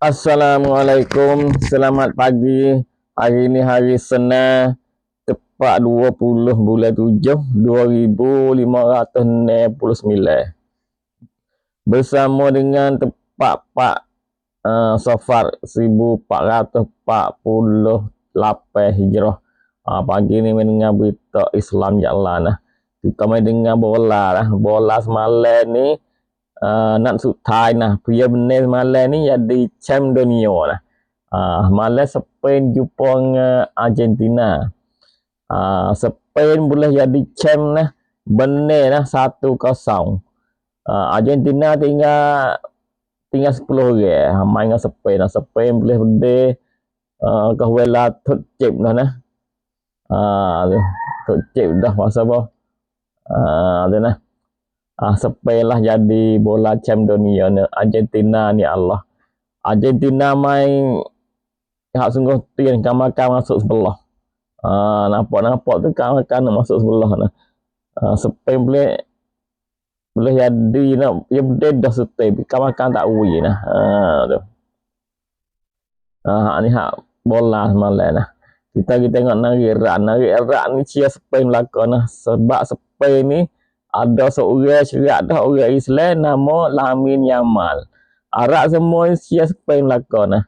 Assalamualaikum, selamat pagi. Hari ini hari Senin, tepat 20 bulan 7, 2569. Bersama dengan tepat Pak Safar 1448 Hijrah. Pagi ni mendengar berita Islam jalan lah. Kita main dengar bola lah. Bola semalam ni nak sutai nah pria benar malam ni jadi champ dunia lah. Malam Spain jumpa dengan Argentina. Spain boleh jadi champ lah benar lah 1-0. Argentina tinggal 10 orang main dengan Spain lah. Spain boleh berdeh kahwela thut chip dah nah. Thut chip dah masa apa. Tu nah. Spain lah jadi bola champ dunia ni. Argentina ni Allah. Argentina main hak sungguh tin makan masuk sebelah. Nampak tu kan nak masuk sebelah nah. Spain boleh jadi nak ya dah setai kan makan tak ui nah. Tu. Ni hak bola semalam nah. Kita tengok nari rak ni cia Spain belakang nah. Sebab Spain ni ada seorang cerak dah orang Islam nama Lamin Yamal. Arak semua sia Spain belakang nah.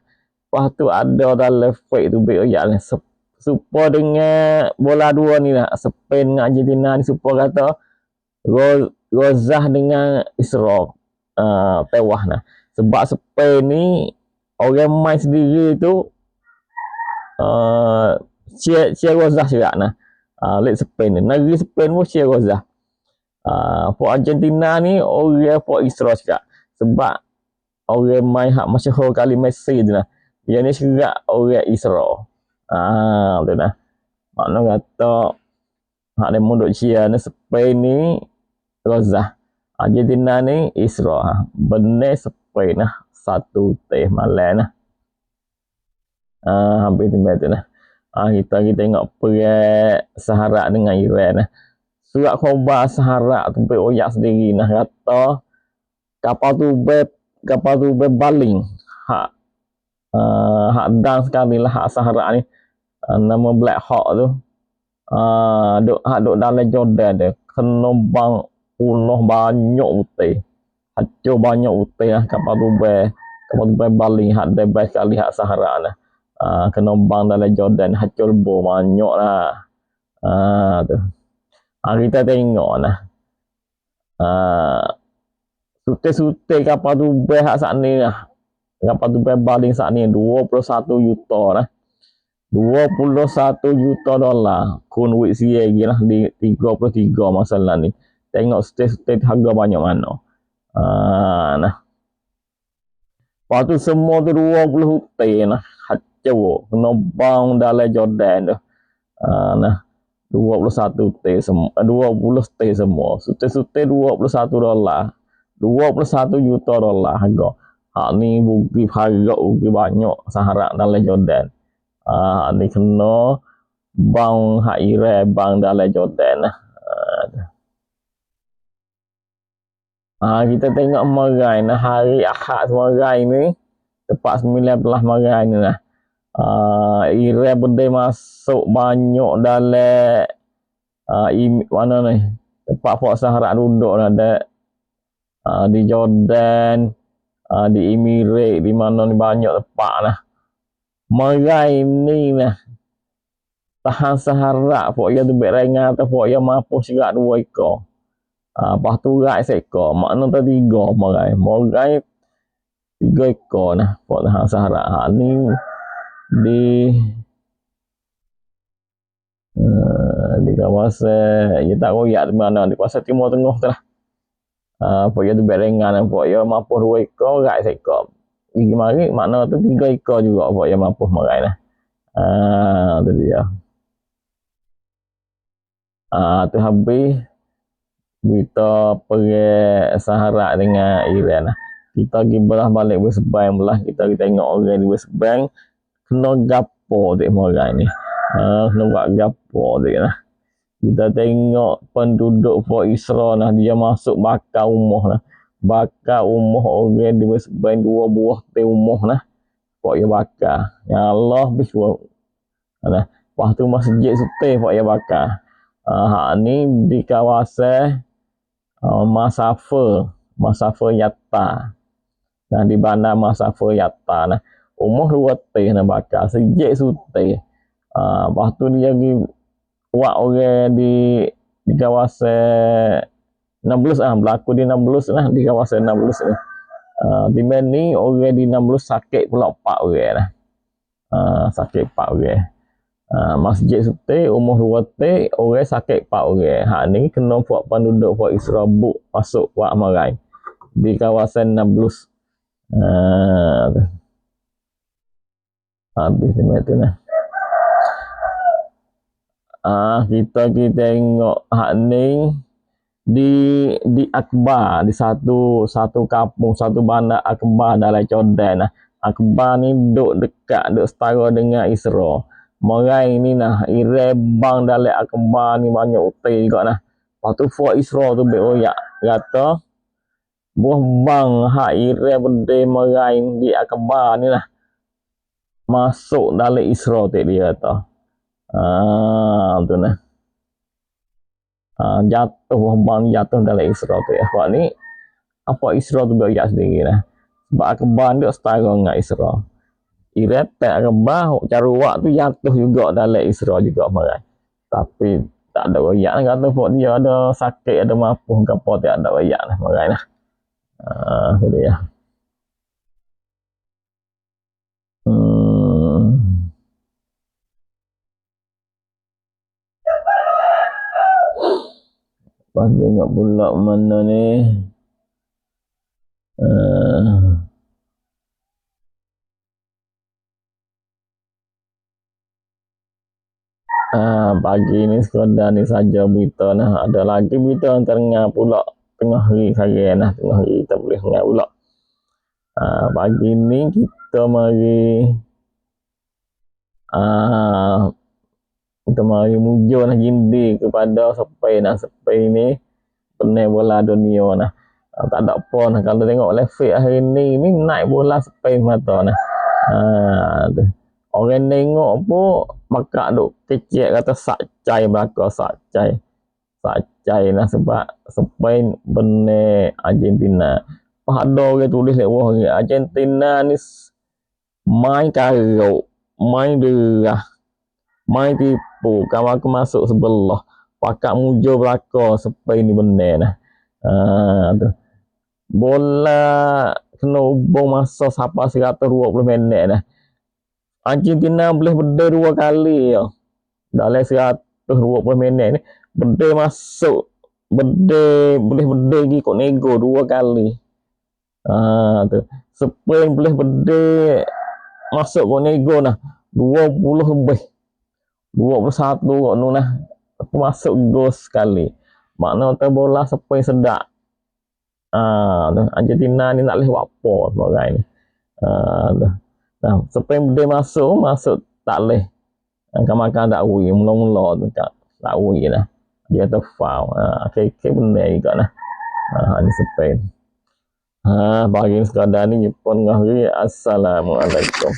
Lepas tu ada dalam fake tu baik oyak ni. Supaya dengan bola dua ni lah. Spain dengan Argentina ni supaya kata Rozah dengan Isra tewah nah. Sebab Spain ni orang main sendiri tu cia Rozah cerak nah. Lek Spain ni. Negeri Spain pun cia Rozah. For Argentina ni orang for Isra cakap. Sebab orang main hak masyhur kali Messi tu lah. Dia ni cakap orang Isra. Tu lah. Makna kata hak dia munduk cia ni Spain ni Rozah. Argentina ni Isra. Benar Spain lah. 1 teh malam lah. Hampir tiba tu lah. Kita tengok perang Sahara dengan Iran lah. Surat khabar Sahara tu oyak sendiri nah kata kapal tu berbaling hak dan sekali lah hak Sahara ni nama Black Hawk tu duk dalam Jordan dia kena bang punah banyak utai hancur banyak utai lah kapal tu berbaling hak bebas sekali hak Sahara lah. Kena bang dalam Jordan hancur bo banyak lah. Tu kita tengok lah. Sute kapal tu hak saat ni lah. Kapal tu baling saat ni 21 juta lah. 21 juta dolar. Kun wik siya lagi lah di 33 masalah ni. Tengok sute harga banyak mana. Nah. Lepas tu semua tu 20 sute lah. Hancur. Kena bang dalam Jordan tu. Nah. 21 T semua 20 T semua sute 21 dolar 21 juta dolar harga. Hak ni rugi harga rugi banyak Sahara dalam Jordan. Ni kena bang hak Iran bang dalam Jordan lah. Kita tengok marai nah hari Ahad marai ni tepat 19 marai ni lah. Iran benda masuk banyak dalam mana ni tempat Fort Sahara duduk lah di Jordan, di Emirat, di mana ni banyak tempat lah. Marai ni lah tahan Sahara Fort yang tu berengan atau Fort yang mampu serat 2 ekor. Lepas tu rat seekor makna tu 3 marai 3 ekor lah Fort tahan Sahara. Ni di kawasan tak royak di mana di kawasan Timur Tengah tu lah. Pokoknya tu berengan pokoknya mampu 2 ekor rat seekor. Gigi mari makna tu 3 ekor juga pokoknya mampu marai lah. Tu dia. Tu habis berita perang Sahara dengan Iran lah. Kita pergi belah balik West Bank belah kita tengok orang di West Bank kena gapo dek marai ni. Kena buat gapo dek lah. Kita tengok penduduk Fort Isra nah dia masuk bakar rumah nah. Bakar rumah orang di West Bank 2 buah rumah nah. Pak ya bakar. Ya Allah biswa. Nah, waktu masjid Sultan Pak ya bakar. Hak ni di kawasan Masafa Yatta. Nah di bandar Masafa Yatta nah. Umur 2 tahun nak bakar sejak Sultan. Lepas tu dia pergi buat orang di kawasan Nablus berlaku di Nablus lah di kawasan Nablus ni. Di mana ni orang di Nablus sakit pula 4 orang lah. Sakit 4 orang. Masjid Sultan umur 2 tahun orang sakit 4 orang. Hak ni kena buat penduduk buat Israbuk masuk buat marai di kawasan Nablus. Habis ni tu nah. Kita tengok hak ni di Akbar, di satu kampung, satu bandar Akbar dalam Jordan nah. Akbar ni duk dekat, duk setara dengan Israel. Marai ni nah, bang dalam Akbar ni banyak utai juga nah. Lepas tu Fort Israel tu beroyak kata buah bang hak benda marai di Akbar ni lah masuk dalam Israel tak dia kata. Tu nah. Jatuh bang jatuh dalam Israel tu. Apa ni? Apa Israel tu beroyak sendiri lah. Sebab Akbar dia setara dengan Israel. Tak Akbar cara buat tu jatuh juga dalam Israel juga marai. Tapi tak ada royak lah kata buat dia ada sakit ada mampu ke apa tak ada royak lah marai lah. Jadi ya. Lepas tengok pula mana ni. Pagi ni sekadar ni saja berita nah. Ada lagi berita tengah pula tengah hari saya nah, tengah hari kita boleh dengar pula. Pagi ni kita mari mujo nah jindi kepada Spain ni pernah bola dunia nah. Tak ada apa nah kalau tengok Leipzig hari ni naik bola Spain mata nah. Orang tengok pun bakak duk kecek kata sakcai belaka sakcai nah sebab Spain benar Argentina. Ada orang tulis lewat Argentina ni main karut, main derah, main tipu, kawan aku masuk sebelah. Pakak mujo belaka Spain ni benar nah. Tu. Bola kena hubung masa sampai 120 minit nah. Argentina boleh beda 2 kali ya. Dalam 120 minit ni beda masuk, boleh beda lagi kok nego 2 kali. Tu. Spain boleh beda masuk kok nego nah 20 lebih. 21 kok nu nah. Aku masuk gol sekali. Makna tu bola Spain sedak. Argentina ni nak leh apa sebagai ni. Nah, Spain dia masuk tak leh. Makan tak ui, mula-mula tu tak ui lah. Dia tu foul. Okay, benda juga lah. Ini Spain. Bagi sekadar ni Jepun ngahri. Assalamualaikum.